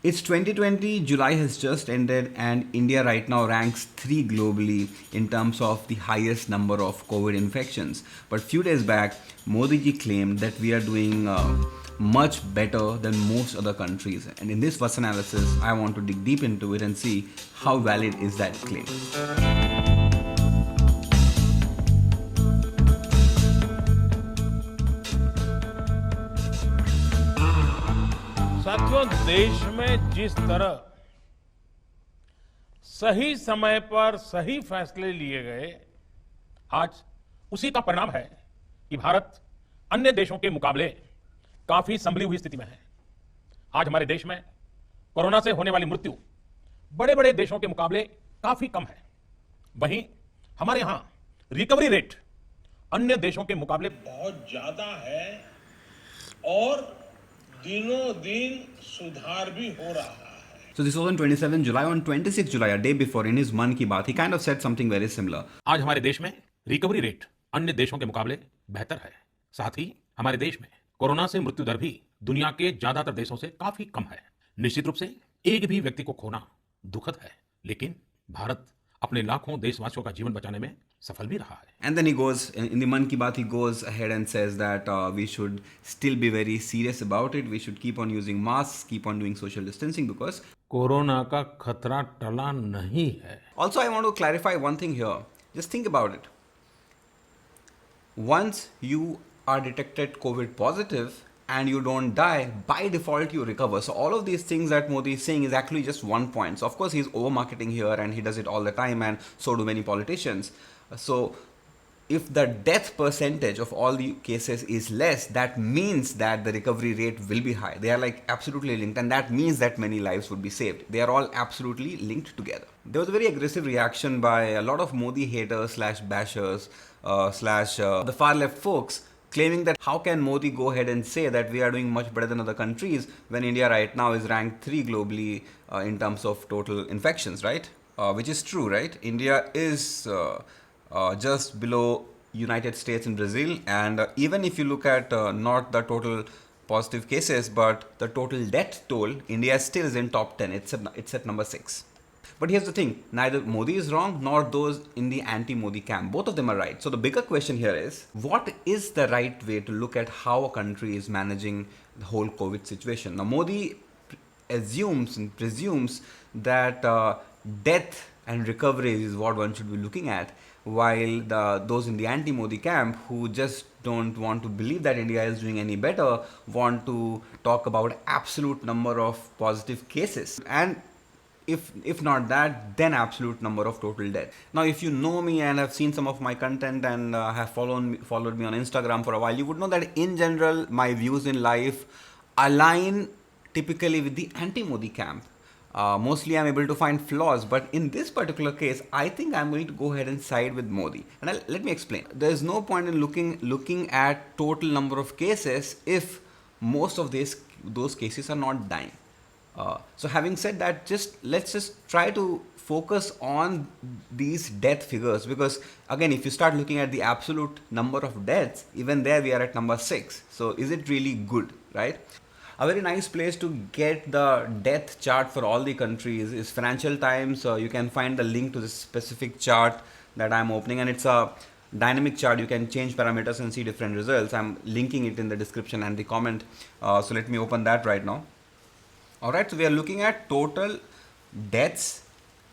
It's 2020, July has just ended, and India right now ranks 3 globally in terms of the highest number of COVID infections. But few days back, Modi ji claimed that we are doing much better than most other countries. And in this first analysis, I want to dig deep into it and see how valid is that claim. साथियों, देश में जिस तरह सही समय पर सही फैसले लिए गए, आज उसी का परिणाम है कि भारत अन्य देशों के मुकाबले काफी संभली हुई स्थिति में है। आज हमारे देश में कोरोना से होने वाली मृत्यु बड़े बड़े देशों के मुकाबले काफी कम है। वहीं हमारे यहां रिकवरी रेट अन्य देशों के मुकाबले बहुत ज्यादा है और दिनों दिन सुधार भी हो रहा है। So this was on 27 July. On 26 July, a day before, in his Mann Ki Baat, he kind of said something very similar. आज हमारे देश में रिकवरी रेट अन्य देशों के मुकाबले बेहतर है। साथ ही हमारे देश में कोरोना से मृत्यु दर भी दुनिया के ज्यादातर देशों से काफी कम है। निश्चित रूप से एक भी व्यक्ति को खोना दुखद है, लेकिन भारत अपने लाखों देशवासियों का जीवन बचाने में सफल भी रहा है। And then he goes, in the Mann Ki Baat, he goes ahead and says that we should still be very serious about it. We should keep on using masks, keep on doing social distancing because... corona का खतरा टला नहीं है। Also, I want to clarify one thing here. Just think about it. Once you are detected COVID positive and you don't die, by default you recover. So all of these things that Modi is saying is actually just one point. So of course he's over marketing here and he does it all the time, and so do many politicians. So if the death percentage of all the cases is less, that means that the recovery rate will be high. They are like absolutely linked, and that means that many lives would be saved. They are all absolutely linked together. There was a very aggressive reaction by a lot of Modi haters slash bashers slash the far left folks, claiming that how can Modi go ahead and say that we are doing much better than other countries when India right now is ranked 3 globally in terms of total infections, right? Which is true, right? India is just below United States and Brazil, and even if you look at not the total positive cases but the total death toll, India still is in top 10. It's at number 6. But here's the thing, neither Modi is wrong nor those in the anti-Modi camp. Both of them are right. So the bigger question here is, what is the right way to look at how a country is managing the whole COVID situation? Now Modi assumes and presumes that death and recovery is what one should be looking at, while those in the anti-Modi camp who just don't want to believe that India is doing any better want to talk about absolute number of positive cases, and if not that, then absolute number of total death. Now if you know me and have seen some of my content and have followed me on Instagram for a while, you would know that in general my views in life align typically with the anti-Modi camp. Mostly I'm able to find flaws, but in this particular case I think I'm going to go ahead and side with Modi, and let me explain. There's no point in looking at total number of cases if most of those cases are not dying. So having said that, let's just try to focus on these death figures, because again, if you start looking at the absolute number of deaths, even there we are at number 6. So is it really good, right? A very nice place to get the death chart for all the countries is Financial Times. You can find the link to this specific chart that I'm opening, and it's a dynamic chart. You can change parameters and see different results. I'm linking it in the description and the comment. So let me open that right now. Alright, so we are looking at total deaths,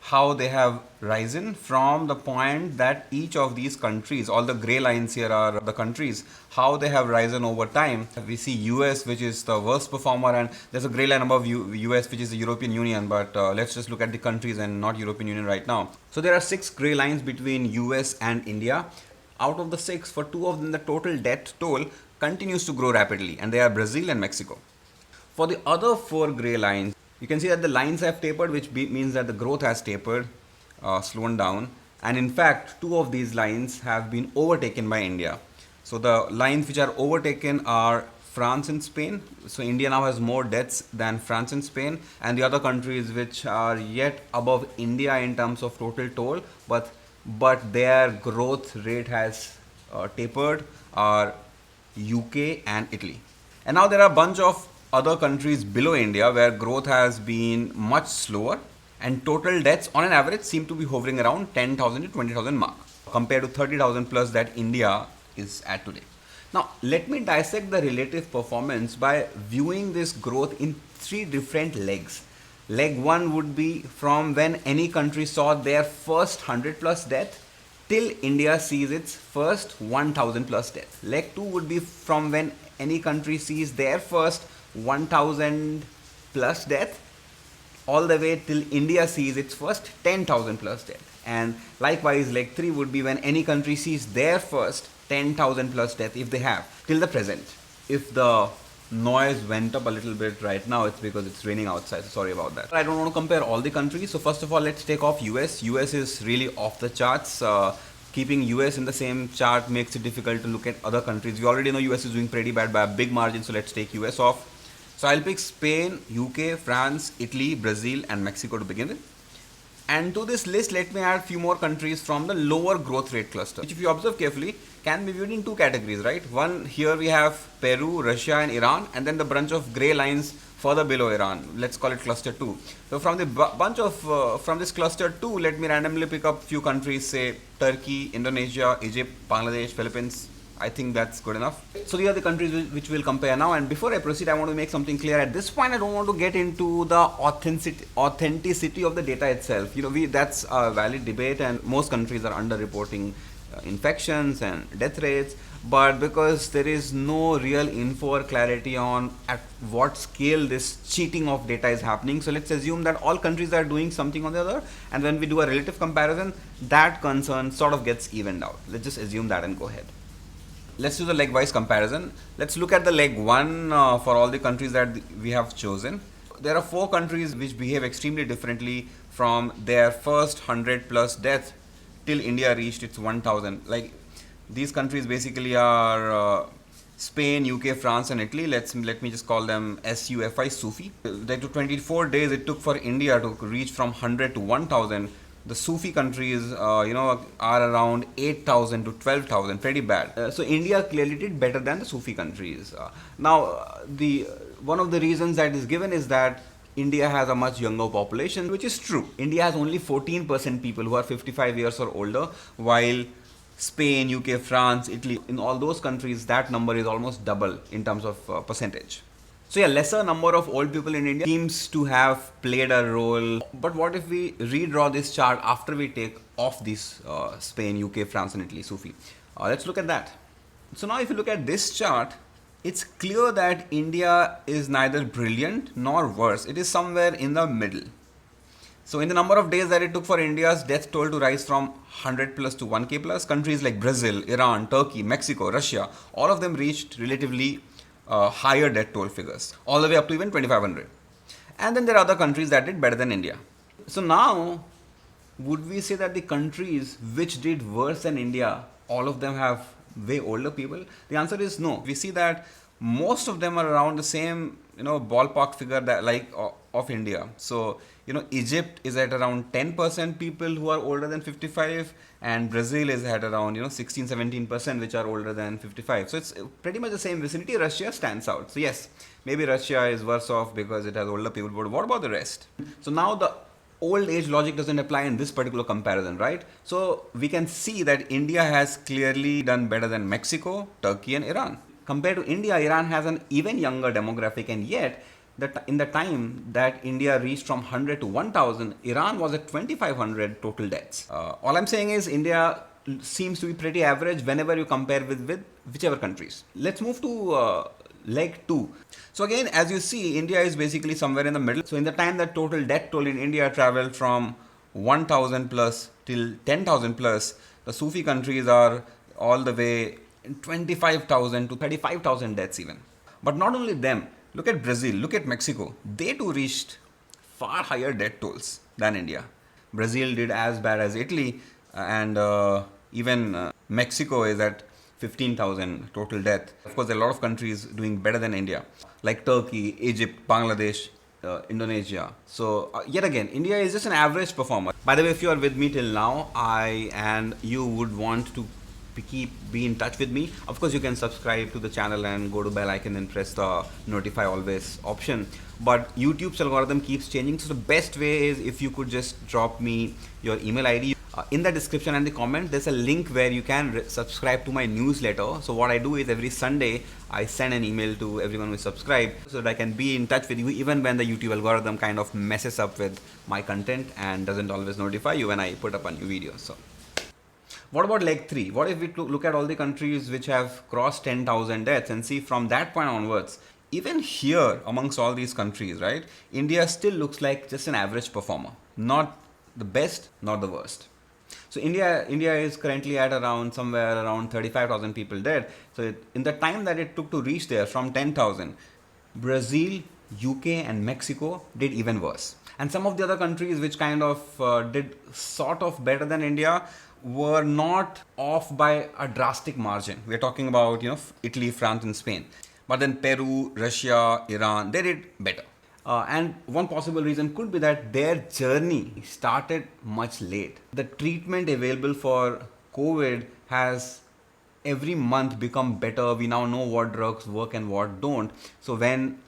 how they have risen from the point that each of these countries, all the gray lines here are the countries, how they have risen over time. We see US, which is the worst performer, and there's a gray line above US, which is the European Union, but let's just look at the countries and not European Union right now. So there are 6 gray lines between US and India. Out of the 6, for 2 of them, the total death toll continues to grow rapidly, and they are Brazil and Mexico. For the other 4 gray lines, you can see that the lines have tapered, which means that the growth has tapered, slowed down. And in fact, 2 of these lines have been overtaken by India. So the lines which are overtaken are France and Spain. So India now has more deaths than France and Spain. And the other countries which are yet above India in terms of total toll, but their growth rate has tapered, are UK and Italy. And now there are a bunch of other countries below India where growth has been much slower and total deaths on an average seem to be hovering around 10,000 to 20,000 mark compared to 30,000 plus that India is at today. Now, let me dissect the relative performance by viewing this growth in three different legs. Leg 1 would be from when any country saw their first 100 plus death till India sees its first 1000 plus death. Leg 2 would be from when any country sees their first 1000 plus death all the way till India sees its first 10,000 plus death. And likewise, leg 3 would be when any country sees their first 10,000 plus death if they have till the present. If the noise went up a little bit right now, it's because it's raining outside, so sorry about that. I don't want to compare all the countries, so first of all, let's take off US. US is really off the charts. Keeping US in the same chart makes it difficult to look at other countries. We already know US is doing pretty bad by a big margin, so let's take US off. So I'll pick Spain, UK, France, Italy, Brazil and Mexico to begin with. And to this list, let me add a few more countries from the lower growth rate cluster, which if you observe carefully, can be viewed in two categories, right? One, here we have Peru, Russia and Iran, and then the bunch of grey lines further below Iran. Let's call it cluster 2. So from the from this cluster 2, let me randomly pick up few countries, say Turkey, Indonesia, Egypt, Bangladesh, Philippines. I think that's good enough. So these are the countries which we'll compare now. And before I proceed, I want to make something clear. At this point, I don't want to get into the authenticity of the data itself. That's a valid debate, and most countries are underreporting infections and death rates. But because there is no real info or clarity on at what scale this cheating of data is happening, so let's assume that all countries are doing something or the other, and when we do a relative comparison, that concern sort of gets evened out. Let's just assume that and go ahead. Let's do the leg-wise comparison. Let's look at the leg 1 for all the countries that we have chosen. There are 4 countries which behave extremely differently from their first 100 plus death till India reached its 1000. Like, these countries basically are Spain, UK, France and Italy. Let me just call them SUFI, SUFI. That to 24 days it took for India to reach from 100 to 1000. The Sufi countries, are around 8,000 to 12,000, pretty bad. So India clearly did better than the Sufi countries. One of the reasons that is given is that India has a much younger population, which is true. India has only 14% people who are 55 years or older, while Spain, UK, France, Italy, in all those countries, that number is almost double in terms of percentage. So yeah, lesser number of old people in India seems to have played a role. But what if we redraw this chart after we take off these Spain, UK, France and Italy, Sufi? Let's look at that. So now if you look at this chart, it's clear that India is neither brilliant nor worse. It is somewhere in the middle. So in the number of days that it took for India's death toll to rise from 100 plus to 1k plus, countries like Brazil, Iran, Turkey, Mexico, Russia, all of them reached relatively higher death toll figures, all the way up to even 2500. And then there are other countries that did better than India. So now, would we say that the countries which did worse than India, all of them have way older people? The answer is no. We see that most of them are around the same ballpark figure that of India. So Egypt is at around 10% people who are older than 55, and Brazil is at around 16-17% which are older than 55. So it's pretty much the same vicinity. Russia stands out. So yes, maybe Russia is worse off because it has older people, but what about the rest? So now the old age logic doesn't apply in this particular comparison, right? So we can see that India has clearly done better than Mexico, Turkey and Iran. Compared to India, Iran has an even younger demographic, and yet in the time that India reached from 100 to 1000, Iran was at 2500 total deaths. All I'm saying is India seems to be pretty average whenever you compare with whichever countries. Let's move to leg 2. So again, as you see, India is basically somewhere in the middle. So in the time that total death toll in India traveled from 1000 plus till 10,000 plus, the Sufi countries are all the way 25,000 to 35,000 deaths even. But not only them, look at Brazil, look at Mexico. They too reached far higher death tolls than India. Brazil did as bad as Italy, and even Mexico is at 15,000 total death. Of course, there are a lot of countries doing better than India, like Turkey, Egypt, Bangladesh, Indonesia. So yet again, India is just an average performer. By the way, if you are with me till now, I and you would want to be in touch with me. Of course, you can subscribe to the channel and go to bell icon and press the notify always option. But YouTube's algorithm keeps changing, so the best way is if you could just drop me your email ID. In the description and the comment, there's a link where you can subscribe to my newsletter. So what I do is every Sunday I send an email to everyone who is subscribed so that I can be in touch with you even when the YouTube algorithm kind of messes up with my content and doesn't always notify you when I put up a new video. So what about leg 3? What if we look at all the countries which have crossed 10,000 deaths and see from that point onwards, even here amongst all these countries, right, India still looks like just an average performer. Not the best, not the worst. So India is currently at somewhere around 35,000 people dead. So in the time that it took to reach there from 10,000, Brazil, UK and Mexico did even worse. And some of the other countries which kind of did sort of better than India were not off by a drastic margin. We're talking about, Italy, France and Spain. But then Peru, Russia, Iran, they did better. And one possible reason could be that their journey started much late. The treatment available for COVID has every month become better. We now know what drugs work and what don't. So when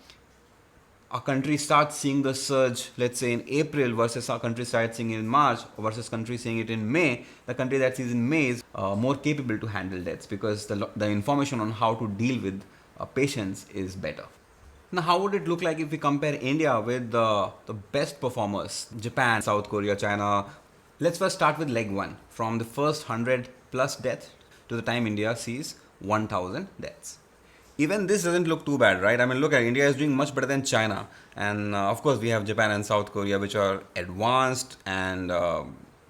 a country starts seeing the surge, let's say in April versus a country starts seeing it in March versus country seeing it in May, the country that sees in May is more capable to handle deaths because the information on how to deal with patients is better. Now, how would it look like if we compare India with the best performers, Japan, South Korea, China? Let's first start with leg 1, from the first 100 plus deaths to the time India sees 1,000 deaths. Even this doesn't look too bad, right? I mean, look at India is doing much better than China. And of course, we have Japan and South Korea, which are advanced, and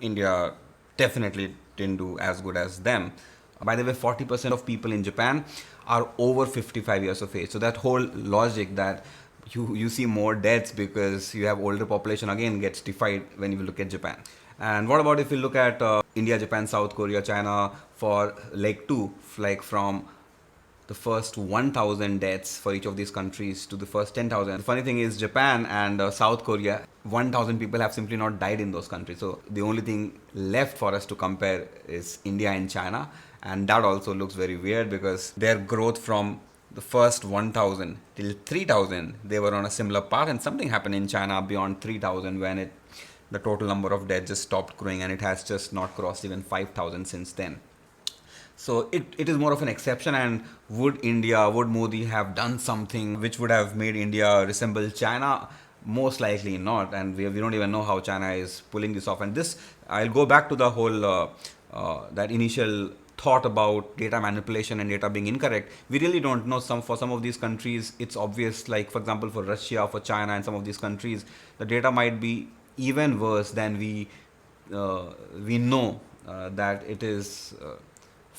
India definitely didn't do as good as them. By the way, 40% of people in Japan are over 55 years of age. So that whole logic that you see more deaths because you have older population again gets defied when you look at Japan. And what about if we look at India, Japan, South Korea, China for leg 2, like from the first 1,000 deaths for each of these countries to the first 10,000. The funny thing is Japan and South Korea, 1,000 people have simply not died in those countries. So the only thing left for us to compare is India and China. And that also looks very weird because their growth from the first 1,000 till 3,000, they were on a similar path, and something happened in China beyond 3,000 when the total number of deaths just stopped growing, and it has just not crossed even 5,000 since then. So it is more of an exception. And would Modi have done something which would have made India resemble China? Most likely not. And we don't even know how China is pulling this off. And this, I'll go back to the whole, that initial thought about data manipulation and data being incorrect. We really don't know. For some of these countries, it's obvious, like for example, for Russia, for China and some of these countries, the data might be even worse than we know that it is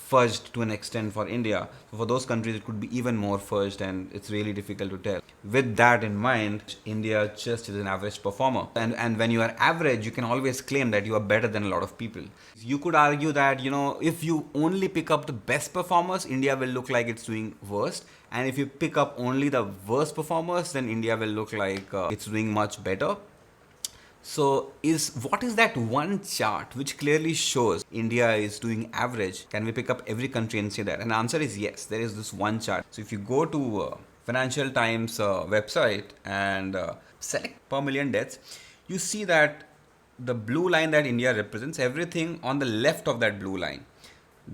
fudged to an extent for India. So for those countries, it could be even more fudged, and it's really difficult to tell. With that in mind, India just is an average performer. And when you are average, you can always claim that you are better than a lot of people. You could argue that, if you only pick up the best performers, India will look like it's doing worst. And if you pick up only the worst performers, then India will look like it's doing much better. So what is that one chart which clearly shows India is doing average? Can we pick up every country and say that? And the answer is yes, there is this one chart. So if you go to Financial Times website and select per million deaths, you see that the blue line that India represents, everything on the left of that blue line,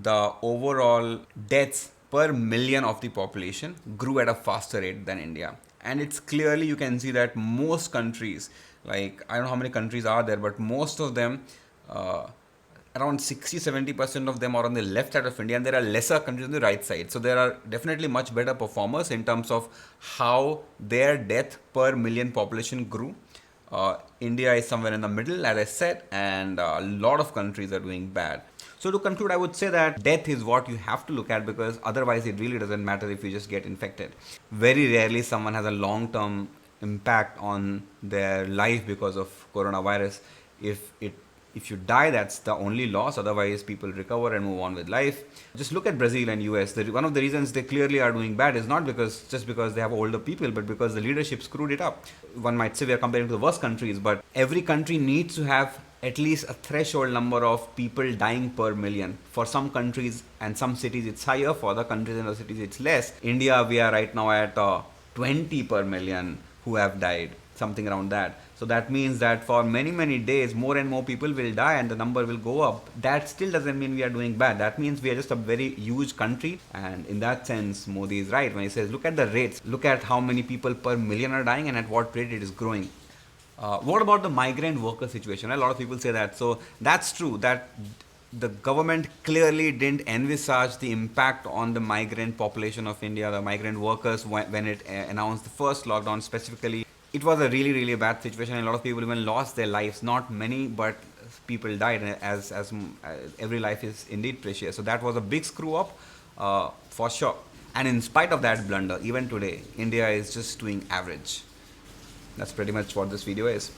the overall deaths per million of the population grew at a faster rate than India. And it's clearly, you can see that most countries, like I don't know how many countries are there, but most of them, around 60-70% of them are on the left side of India, and there are lesser countries on the right side. So there are definitely much better performers in terms of how their death per million population grew. India is somewhere in the middle, as I said, and a lot of countries are doing bad. So to conclude, I would say that death is what you have to look at, because otherwise it really doesn't matter if you just get infected. Very rarely someone has a long-term impact on their life because of coronavirus. If you die, that's the only loss. Otherwise, people recover and move on with life. Just look at Brazil and US. One of the reasons they clearly are doing bad is not just because they have older people, but because the leadership screwed it up. One might say we are comparing to the worst countries, but every country needs to have at least a threshold number of people dying per million. For some countries and some cities it's higher, for other countries and other cities it's less. India, we are right now at 20 per million who have died, something around that. So that means that for many days more and more people will die and the number will go up. That still doesn't mean we are doing bad. That means we are just a very huge country, and in that sense Modi is right when he says look at the rates, look at how many people per million are dying and at what rate it is growing. What about the migrant worker situation? A lot of people say that. So that's true that the government clearly didn't envisage the impact on the migrant population of India, the migrant workers, when it announced the first lockdown specifically. It was a really bad situation, and a lot of people even lost their lives. Not many, but people died, as every life is indeed precious. So that was a big screw up, for sure. And in spite of that blunder, even today, India is just doing average. That's pretty much what this video is.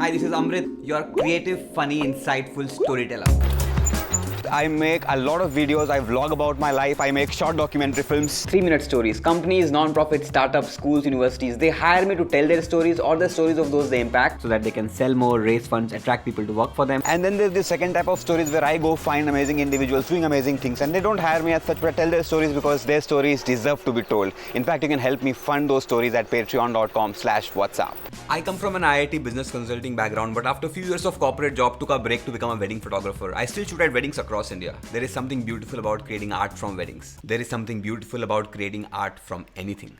Hi, this is Amrit, your creative, funny, insightful storyteller. I make a lot of videos, I vlog about my life, I make short documentary films. 3-minute stories. Companies, non-profits, startups, schools, universities, they hire me to tell their stories or the stories of those they impact so that they can sell more, raise funds, attract people to work for them. And then there's the second type of stories where I go find amazing individuals doing amazing things, and they don't hire me as such, but I tell their stories because their stories deserve to be told. In fact, you can help me fund those stories at patreon.com/whatsup. I come from an IIT business consulting background, but after a few years of corporate job, took a break to become a wedding photographer. I still shoot at weddings across India. There is something beautiful about creating art from weddings. There is something beautiful about creating art from anything.